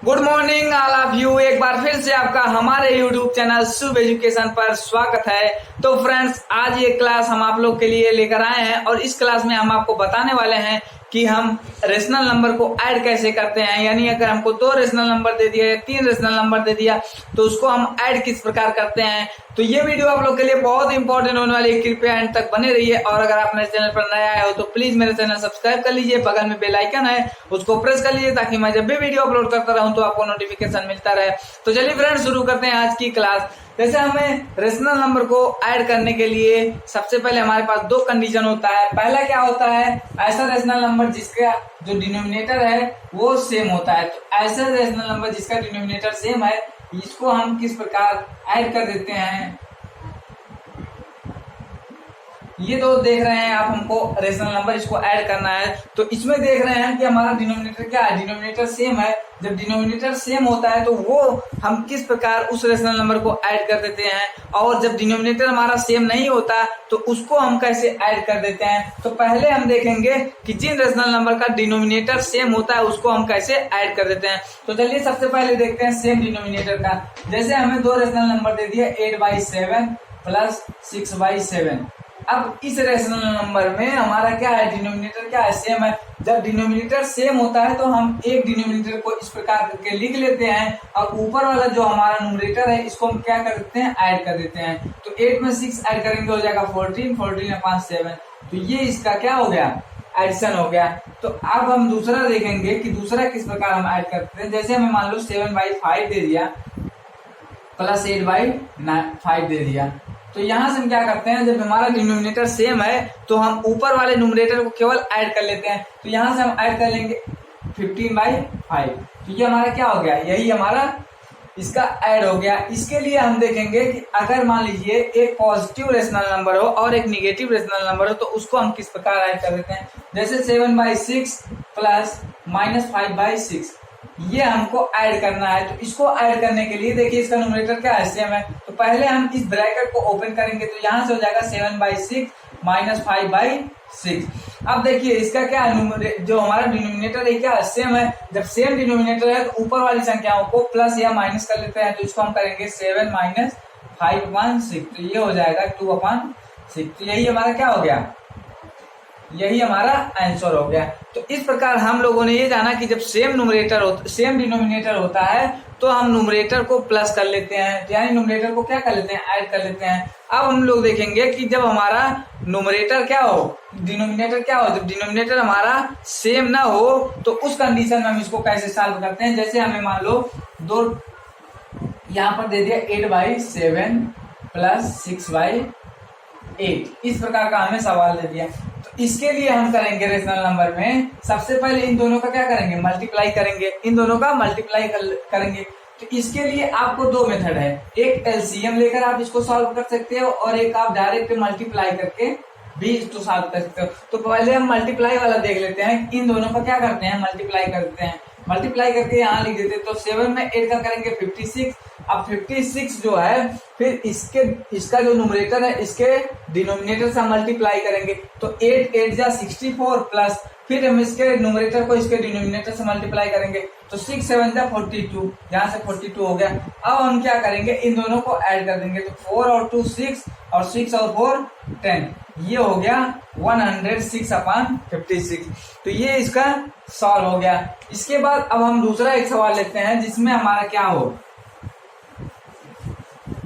Good morning all of you. एक बार फिर से आपका हमारे यूट्यूब चैनल शुभ एजुकेशन पर स्वागत है। तो फ्रेंड्स, आज ये क्लास हम आप लोग के लिए लेकर आए हैं और इस क्लास में हम आपको बताने वाले हैं कि हम रेशनल नंबर को ऐड कैसे करते हैं। यानी अगर हमको 2 रेशनल नंबर दे दिया या 3 रेशनल नंबर दे दिया तो उसको हम ऐड किस प्रकार करते हैं। तो ये वीडियो आप लोग के लिए बहुत इंपॉर्टेंट होने वाली है, कृपया एंड तक बने रहिए। और अगर आप मेरे चैनल पर नया आए हो तो प्लीज मेरे चैनल सब्सक्राइब कर लीजिए, बगल में बेल आइकन है उसको प्रेस कर लीजिए ताकि मैं जब भी वीडियो अपलोड करता रहूं तो आपको नोटिफिकेशन मिलता रहे। तो चलिए फ्रेंड्स, शुरू करते हैं आज की क्लास। जैसे हमें रेशनल नंबर को ऐड करने के लिए सबसे पहले हमारे पास 2 कंडीशन होता है। पहला क्या होता है, ऐसा रेशनल नंबर जिसका जो डिनोमिनेटर है वो सेम होता है। तो ऐसा रेशनल नंबर जिसका डिनोमिनेटर सेम है इसको हम किस प्रकार ऐड कर देते हैं। ये तो देख रहे हैं आप, हमको रेशनल नंबर इसको ऐड करना है। तो इसमें देख रहे हैं कि हमारा डिनोमिनेटर क्या है, डिनोमिनेटर सेम है। जब डिनोमिनेटर सेम होता है तो वो हम किस प्रकार उस रेशनल नंबर को ऐड कर देते हैं, और जब डिनोमिनेटर हमारा सेम नहीं होता तो उसको हम कैसे ऐड कर देते हैं। तो पहले हम देखेंगे कि जिन रेशनल नंबर का डिनोमिनेटर सेम होता है उसको हम कैसे ऐड कर देते हैं। तो चलिए सबसे पहले देखते हैं सेम डिनोमिनेटर का। जैसे हमें 2 रेशनल नंबर दे दिए 8/7 प्लस 6/7। अब इस रेशनल नंबर में हमारा क्या है, डिनोमिनेटर क्या है, सेम है। जब डिनोमिनेटर सेम होता है तो हम एक डिनोमिनेटर को इस प्रकार करके लिख लेते हैं और ऊपर वाला जो हमारा न्यूमरेटर है इसको हम क्या कर देते हैं, ऐड कर देते हैं। तो 8 में 6 ऐड करेंगे हो जाएगा 14, 14/7। तो ये इसका क्या हो गया, एडिशन हो गया। तो अब हम दूसरा देखेंगे कि दूसरा किस प्रकार हम ऐड करते हैं। जैसे हमें मान लो 7/5 दे दिया प्लस 8/5 दे दिया। तो यहां से हम क्या करते हैं, जब हमारा डिनोमिनेटर सेम है तो हम ऊपर वाले न्यूमरेटर को केवल ऐड कर लेते हैं। तो यहां से हम ऐड कर लेंगे 15/5। तो ये हमारा क्या हो गया, यही हमारा इसका ऐड हो गया। इसके लिए हम देखेंगे कि अगर मान लीजिए एक पॉजिटिव रेशनल नंबर हो और एक निगेटिव रेशनल नंबर हो तो उसको हम किस प्रकार ऐड कर देते हैं। जैसे 7/6 प्लस -5/6 ये हमको ऐड करना है। तो इसको ऐड करने के लिए देखिए इसका न्यूमरेटर क्या है, सेम है। तो पहले हम इस ब्रैकेट को ओपन करेंगे तो यहां से हो जाएगा 7/6 -5/6। अब देखिए इसका क्या है, जो हमारा डिनोमिनेटर है क्या है, सेम है। जब सेम डिनोमिनेटर है तो ऊपर वाली संख्याओं को प्लस या माइनस कर लेते हैं। तो इसको हम करेंगे 7 - 5/6। तो ये हो जाएगा 2/6। तो यही हमारा क्या हो गया, यही हमारा आंसर हो गया। तो इस प्रकार हम लोगों ने ये जाना कि जब सेम डिनोमिनेटर होता है तो हम न्यूमरेटर को प्लस कर लेते हैं, यानी न्यूमरेटर को क्या कर लेते हैं, ऐड कर लेते हैं। अब हम लोग देखेंगे कि जब हमारा न्यूमरेटर क्या हो, डिनोमिनेटर क्या हो, जब डिनोमिनेटर हमारा सेम ना हो तो उस कंडीशन में हम इसको कैसे सॉल्व करते हैं। जैसे हमें मान लो 2 यहाँ पर दे दिया 8/7 प्लस 6/8, इस प्रकार का हमें सवाल दे दिया। तो इसके लिए हम करेंगे रेशनल नंबर में सबसे पहले इन दोनों का क्या करेंगे, मल्टीप्लाई करेंगे, इन दोनों का मल्टीप्लाई करेंगे। तो इसके लिए आपको 2 मेथड है, एक एलसीएम लेकर आप इसको सॉल्व कर सकते हो और एक आप डायरेक्ट मल्टीप्लाई करके भी इसको सॉल्व कर सकते हो। तो पहले हम मल्टीप्लाई वाला देख लेते हैं। इन दोनों का क्या करते हैं, मल्टीप्लाई करते हैं। मल्टीप्लाई करके यहाँ लिख देते हैं। तो 7 में 8 का करेंगे 56। अब 56 जो है फिर इसका जो न्यूमरेटर है इसके डिनोमिनेटर से मल्टीप्लाई करेंगे। तो 8 8 जा 64 प्लस फिर हम इसके न्यूमरेटर को इसके डिनोमिनेटर से मल्टीप्लाई करेंगे। तो 6 7 जा 42, यहाँ से 42 हो गया। अब हम क्या करेंगे, इन दोनों को ऐड कर देंगे। तो 4 और 2 6 और 6 और 4 10, ये हो गया 106/56। तो ये इसका सॉल्व हो गया। इसके बाद अब हम दूसरा एक सवाल लेते हैं जिसमें हमारा क्या हो,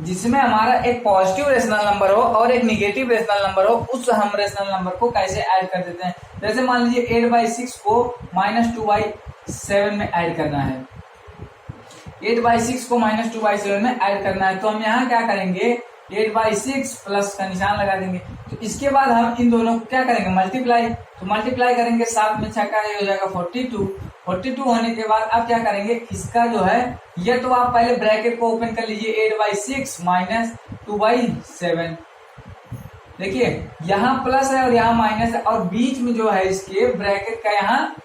जिसमें हमारा एक पॉजिटिव रेशनल नंबर हो और एक निगेटिव रेशनल नंबर हो। उस हम रेशनल नंबर को कैसे ऐड कर देते हैं। जैसे मान लीजिए 8/6 को -2/7 में ऐड करना है। 8/6 को -2/7 में ऐड करना है। तो हम यहाँ क्या करेंगे, 8/6 प्लस का निशान लगा देंगे। तो इसके बाद हम इन दोनों को क्या करेंगे, मल्टीप्लाई। तो मल्टीप्लाई करेंगे 7 में 6 का हो जाएगा 42। 42 होने के बाद अब क्या करेंगे, इसका जो है ये तो आप पहले ब्रैकेट को ओपन कर लीजिए 8/6 -2/7। देखिए यहाँ प्लस है और यहाँ माइनस है और बीच में जो है इसके ब्रैकेट का यहाँ,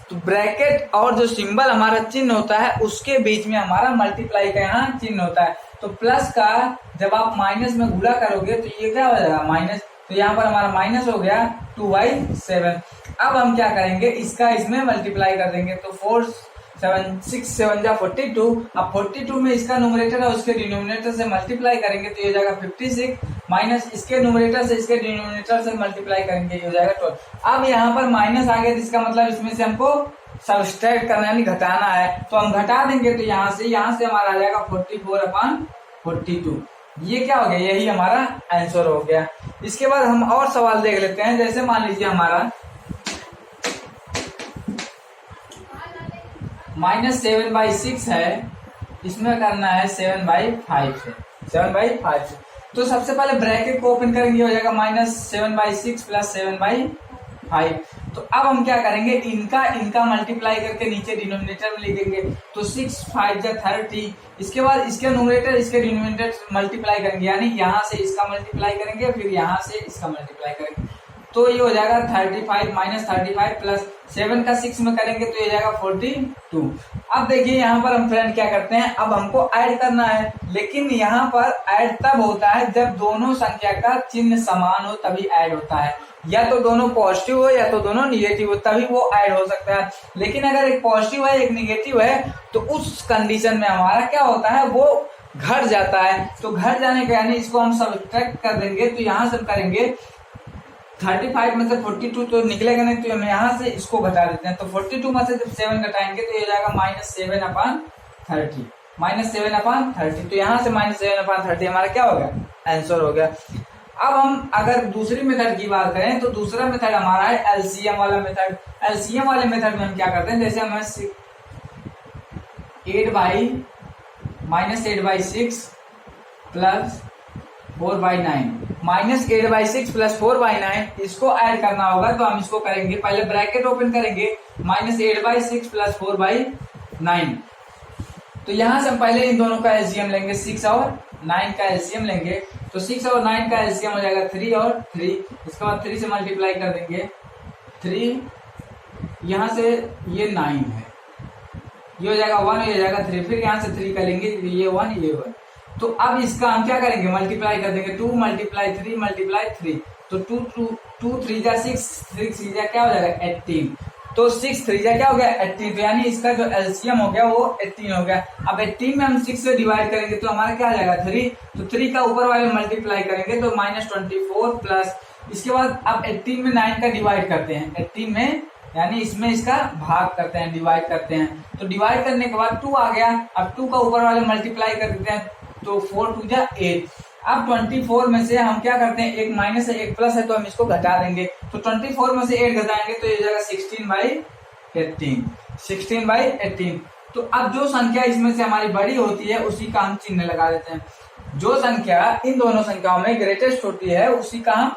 तो ब्रैकेट और जो सिंबल हमारा चिन्ह होता है उसके बीच में हमारा मल्टीप्लाई का यहाँ चिन्ह होता है। तो प्लस का जब आप माइनस में गुणा करोगे तो ये क्या हो जाएगा, माइनस। तो यहाँ पर हमारा माइनस हो गया 2/7। अब हम क्या करेंगे, इसका इसमें मल्टीप्लाई कर देंगे। तो 4 42। अब 42 में इसका न्यूमरेटर और उसके डिनोमिनेटर से मल्टीप्लाई करेंगे तो ये हो जाएगा 56 माइनस इसके न्यूमरेटर से इसके डिनोमिनेटर से मल्टीप्लाई करेंगे ये हो जाएगा 12। अब यहाँ पर माइनस आ गया, इसका मतलब इसमें से हमको सब्सट्रैक्ट करना यानी घटाना है, तो हम घटा देंगे तो यहाँ से हमारा आ जाएगा 44/42। ये क्या हो गया, यही हमारा आंसर हो गया। इसके बाद हम और सवाल देख लेते हैं। जैसे मान लीजिए हमारा -7/6 है, इसमें करना है 7/5 से 7/5 से। तो सबसे पहले ब्रैकेट को ओपन करेंगे, हो जाएगा -7/6 + 7/5। तो अब हम क्या करेंगे, इनका मल्टीप्लाई करके नीचे डिनोमिनेटर में लिखेंगे। तो 6 5 जा 30। इसके बाद इसके न्यूमरेटर इसके डिनोमिनेटर मल्टीप्लाई करेंगे, यानी यहाँ से इसका मल्टीप्लाई करेंगे फिर यहाँ से इसका मल्टीप्लाई करेंगे। तो ये हो जाएगा 35 -35 प्लस 7 का 6 में करेंगे तो ये जाएगा 42। अब देखिए यहाँ पर हम फ्रेंड क्या करते हैं, अब हमको ऐड करना है, लेकिन यहाँ पर ऐड तब होता है जब दोनों संख्या का चिन्ह समान हो, तभी ऐड होता है। या तो दोनों पॉजिटिव हो या तो दोनों निगेटिव हो, तभी वो ऐड हो सकता है। लेकिन अगर एक पॉजिटिव है एक निगेटिव है तो उस कंडीशन में हमारा क्या होता है, वो घट जाता है। तो घट जाने का यानी इसको हम सब्ट्रैक्ट कर देंगे, तो यहाँ से करेंगे 35 में से 42 तो निकलेगा नहीं, तो हम यहाँ से इसको घटा देते हैं। तो 42 में से जब 7 घटाएंगे तो ये जाएगा -7/30 -7/30। तो यहाँ से -7/30 हमारा क्या हो गया, आंसर हो गया। अब हम अगर दूसरी मेथड की बात करें तो दूसरा मेथड हमारा है एलसीएम वाला मेथड। एलसीएम वाले मेथड में हम क्या करते हैं, जैसे हमें 8/6 प्लस 4/9 -8/6 प्लस 4/9 इसको ऐड करना होगा। तो हम इसको करेंगे, पहले ब्रैकेट ओपन करेंगे -8/6 प्लस 4/9। तो यहां से हम पहले इन दोनों का एलसीएम लेंगे, 6 और 9 का एलसीएम लेंगे। तो 6 और 9 का एलसीएम हो जाएगा 3 और 3। इसके बाद 3 से मल्टीप्लाई कर देंगे, 3 यहां से ये 9 है, ये हो जाएगा 1, ये हो जाएगा 3। फिर यहाँ से 3 का लेंगे, ये 1 ये 1। तो अब इसका हम क्या करेंगे, मल्टीप्लाई कर देंगे, 2 × 3 × 3। तो 2 3 जा 6 6 जा क्या हो जाएगा 18। तो 6 3 जा क्या हो गया 18। तो यानी इसका जो एलसीएम हो गया वो 18 हो गया। अब 18 में हम 6 से डिवाइड करेंगे तो हमारा क्या आ जाएगा 3। तो 3 का ऊपर वाले मल्टीप्लाई करेंगे तो -24 प्लस, इसके बाद अब 18 में 9 का डिवाइड करते हैं, 18 में यानी इसमें इसका भाग करते हैं, डिवाइड करते हैं। तो डिवाइड करने के बाद 2 आ गया, अब 2 का ऊपर वाले मल्टीप्लाई कर देते हैं, तो 4 2 जा 8। अब 24 में से हम क्या करते हैं, एक माइनस है एक प्लस है, तो हम इसको घटा देंगे। तो 24 में से 8 घटाएंगे तो ये जाएगा 16/18 16/18। तो अब जो संख्या इसमें से हमारी बड़ी होती है उसी का हम चिन्ह लगा देते हैं। जो संख्या इन दोनों संख्याओं में ग्रेटेस्ट होती है उसी का हम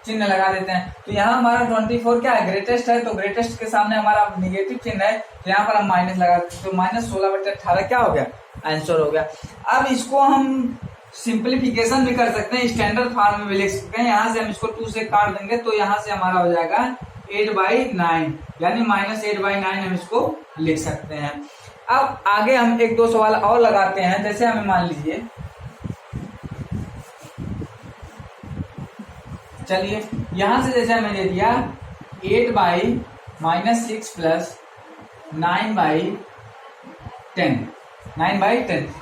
चिन्ह लगा देते हैं। तो यहाँ हमारा 24 क्या है, ग्रेटेस्ट है, तो ग्रेटेस्ट के सामने हमारा निगेटिव चिन्ह है, तो यहाँ पर हम माइनस लगा देते हैं। तो -16/18 क्या हो गया, आंसर हो गया। अब इसको हम सिंप्लीफिकेशन भी कर सकते हैं, स्टैंडर्ड फॉर्म में भी लिख सकते हैं। यहाँ से हम इसको 2 से काट देंगे तो यहाँ से हमारा हो जाएगा 8/9, यानी -8/9 हम इसको लिख सकते हैं। अब आगे हम 1-2 सवाल और लगाते हैं। जैसे हमें मान लीजिए, चलिए यहां से जैसे हमें दे दिया 8/-6 प्लस 9/10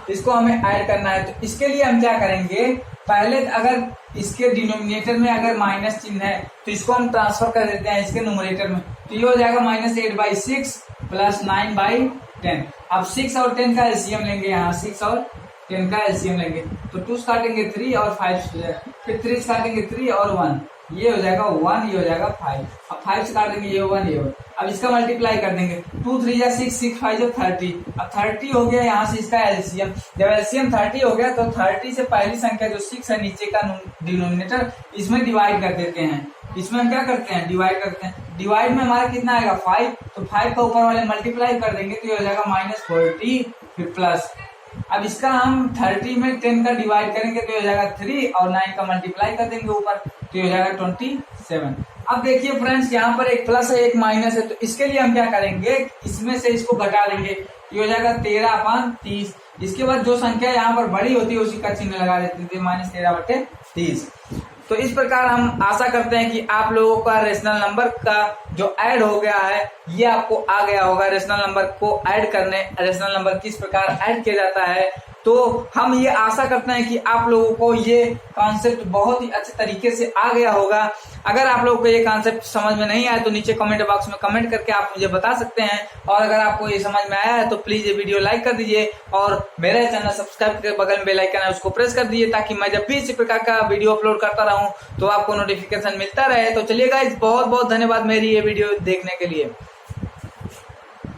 इसको हमें ऐड करना है। तो इसके लिए हम क्या करेंगे, पहले अगर इसके डिनोमिनेटर में अगर माइनस चिन्ह है तो इसको हम ट्रांसफर कर देते हैं इसके न्यूमरेटर में। तो ये हो जाएगा -8/6 प्लस 9/10। अब 6 और 10 का एलसीएम लेंगे, यहाँ 6 और 10 का एलसीएम लेंगे तो 2 काटेंगे 3 और 5, फिर 3 काटेंगे 3 और 1, ये हो जाएगा 1, ये हो जाएगा 5। अब 5 से काट देंगे ये 1 ये 1। अब इसका मल्टीप्लाई कर देंगे, 2 3 जा 6 6 5 जा 30। अब 30 हो गया, यहाँ से इसका एलसीएम, जब एलसीएम 30 हो गया तो 30 से पहली संख्या जो 6 है नीचे का डिनोमिनेटर, इसमें डिवाइड कर देते हैं। इसमें हम क्या करते हैं, डिवाइड करते हैं। डिवाइड में हमारा कितना आएगा 5, तो 5 का ऊपर वाले मल्टीप्लाई कर देंगे तो ये हो जाएगा -40 फिर प्लस। अब इसका हम 30 में 10 का डिवाइड करेंगे तो हो जाएगा 3 और 9 का मल्टीप्लाई कर देंगे ऊपर तो हो जाएगा 27। अब देखिए फ्रेंड्स, यहाँ पर एक प्लस है एक माइनस है, तो इसके लिए हम क्या करेंगे, इसमें से इसको घटा देंगे, ये हो जाएगा 13/30। इसके बाद जो संख्या यहाँ पर बड़ी होती है उसी का चिन्ह लगा देते थे, -13/30। तो इस प्रकार हम आशा करते हैं कि आप लोगों का रेशनल नंबर का जो ऐड हो गया है ये आपको आ गया होगा। रेशनल नंबर को ऐड करने, रेशनल नंबर किस प्रकार ऐड किया जाता है, तो हम ये आशा करते हैं कि आप लोगों को ये कॉन्सेप्ट बहुत ही अच्छे तरीके से आ गया होगा। अगर आप लोगों को ये कॉन्सेप्ट समझ में नहीं आया तो नीचे कमेंट बॉक्स में कमेंट करके आप मुझे बता सकते हैं, और अगर आपको ये समझ में आया है तो प्लीज ये वीडियो लाइक कर दीजिए और मेरा चैनल सब्सक्राइब करके बगल में बेल आइकन है उसको प्रेस कर दीजिए, ताकि मैं जब भी इसी प्रकार का वीडियो अपलोड करता रहूं तो आपको नोटिफिकेशन मिलता रहे। तो चलिए गाइस, बहुत बहुत धन्यवाद मेरी ये वीडियो देखने के लिए।